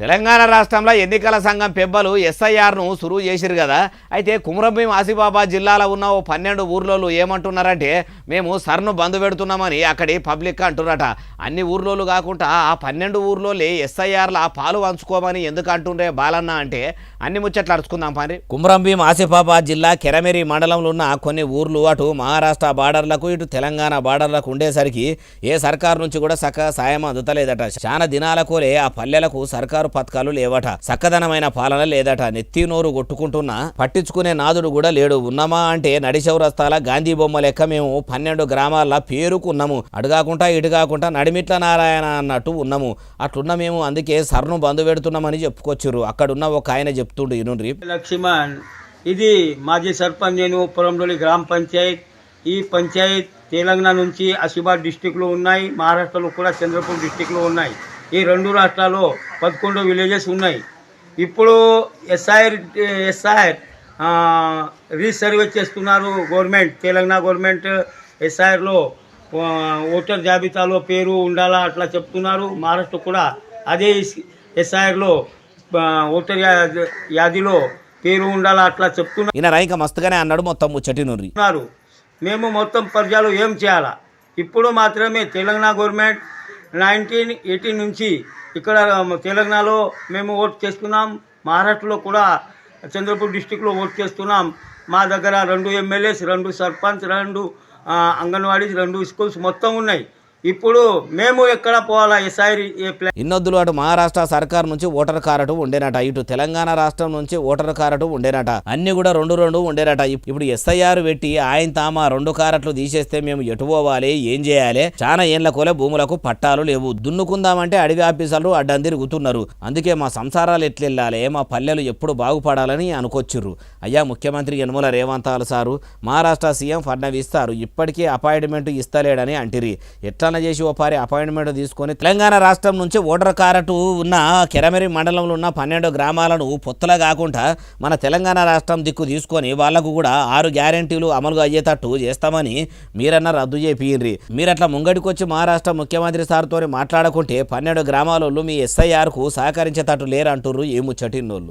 తెలంగాణ రాష్ట్రంలో ఎన్నికల సంఘం పెబ్బలు ఎస్ఐఆర్ను సురువు చేసిరు కదా. అయితే కుమ్రంభీం ఆసిఫాబాద్ జిల్లాలో ఉన్న ఓ 12 ఊర్లోళ్ళు ఏమంటున్నారంటే మేము సర్ను బంద్ పెడుతున్నామని అక్కడి పబ్లిక్ అంటున్నారట. అన్ని ఊర్లోళ్ళు కాకుండా ఆ 12 ఊర్లోళ్ళే ఎస్ఐఆర్ల పాలు పంచుకోమని ఎందుకు అంటుండే బాలన్న అంటే అన్ని ముచ్చట్లు అడుచుకుందాం పని. కుమ్రంభీం ఆసిఫాబాద్ జిల్లా కెరమెరి మండలంలో ఉన్న కొన్ని ఊర్లు అటు మహారాష్ట్ర బార్డర్లకు ఇటు తెలంగాణ బార్డర్లకు ఉండేసరికి ఏ సర్కారు నుంచి కూడా చక్కగా సాయం అందుతలేదట. చాలా దినాలకోలే ఆ పల్లెలకు సర్కారు పథకాలు లేవట. చక్కదనమైన పాలన లేదట. నెత్తి నోరు కొట్టుకుంటున్నా పట్టించుకునే నాదుడు కూడా లేడు. ఉన్నామా అంటే నడిచౌరస్తాల గాంధీ బొమ్మ లెక్క మేము 12 గ్రామాల పేరుకున్నాము. అడుగాకుండా ఇటుగాకుండా నడిమిట్ల నారాయణ అన్నట్టు ఉన్నాము. అట్లున్న మేము అందుకే సర్ను బంధు పెడుతున్నామని చెప్పుకొచ్చారు. అక్కడున్న ఒక ఆయన చెప్తుండు ఇనుండ్రి. లక్ష్మణ్, ఇది మాజీ సర్పంచ్, నేను పొలంలోని గ్రామ పంచాయత్. ఈ పంచాయత్ తెలంగాణ నుంచి ఆసిఫాబాద్ డిస్టిక్లో ఉన్నాయి, మహారాష్ట్రలో కూడా చంద్రపూర్ డిస్టిక్లో ఉన్నాయి. ఈ 2 రాష్ట్రాల్లో 11 విలేజెస్ ఉన్నాయి. ఇప్పుడు ఎస్ఐఆర్ రీసర్వే చేస్తున్నారు గవర్నమెంట్, తెలంగాణ గవర్నమెంట్. ఎస్ఐఆర్లో ఓటర్ జాబితాలో పేరు ఉండాలా అట్లా చెప్తున్నారు. మహారాష్ట్ర కూడా అదే ఎస్ఐఆర్లో ఓటర్ యాదిలో పేరు ఉండాలా అట్లా చెప్తున్నారు. ఈయన రైక మస్తుగానే అన్నాడు. మొత్తం ముచ్చటినున్నారు. మేము మొత్తం ప్రజలు ఏం చేయాలా? ఇప్పుడు మాత్రమే తెలంగాణ గవర్నమెంట్ 1918 నుంచి ఇక్కడ తెలంగాణలో మేము ఓటు చేస్తున్నాం. మహారాష్ట్రలో కూడా చంద్రపూర్ డిస్టిక్లో ఓటు చేస్తున్నాం. మా దగ్గర 2 ఎమ్మెల్యేస్, 2 సర్పంచ్, 2 అంగన్వాడీస్, 2 స్కూల్స్ మొత్తం ఉన్నాయి. ఇప్పుడు మేము ఎక్కడ పోవాలా? ఎస్ఐఆర్ ఇన్నొద్దులు అటు మహారాష్ట్ర సర్కార్ నుంచి ఓటర్ కార్డు ఉండేనట, ఇటు తెలంగాణ రాష్ట్రం నుంచి ఓటర్ కార్డు ఉండేనట. అన్ని కూడా 2 ఉండేనట. ఇప్పుడు ఎస్ఐఆర్ పెట్టి ఆయన తామా 2 కారట్లు తీసేస్తే మేము ఎటు పోవాలి, ఏం చేయాలి? చాలా ఏళ్ల కోలే భూములకు పట్టాలు లేవు. దున్నుకుందామంటే అడవి ఆఫీసర్లు అడ్డం తిరుగుతున్నారు. అందుకే మా సంసారాలు ఎట్లెళ్ళాలి, మా పల్లెలు ఎప్పుడు బాగుపడాలని అనుకొచ్చిర్రు. అయ్యా ముఖ్యమంత్రి Yanamala Revanth sir, Maharashtra CM Fadnavis sir ఇప్పటికే అపాయింట్మెంట్ ఇస్తలేడని అంటిరి. ఎట్లా చేసి ఓ పారి అపాయింట్మెంట్ తీసుకొని తెలంగాణ రాష్ట్రం నుంచి ఓటర్ కార్డు ఉన్న కెరమెరి మండలంలో ఉన్న 12 గ్రామాలను పొత్తులా కాకుండా మన తెలంగాణ రాష్ట్రం దిక్కు తీసుకొని వాళ్లకు కూడా 6 గ్యారెంటీలు అమలుగా అయ్యేటట్టు చేస్తామని మీరన్నా రద్దు చేపియ్యండి. మీరట్లా ముంగడికొచ్చి మహారాష్ట్ర ముఖ్యమంత్రి సార్తో మాట్లాడుకుంటే 12 గ్రామాలలో మీ ఎస్ఐఆర్కు సహకరించేటట్టు లేరంటుర్రు ఈ ముచ్చటిన్నోళ్ళు.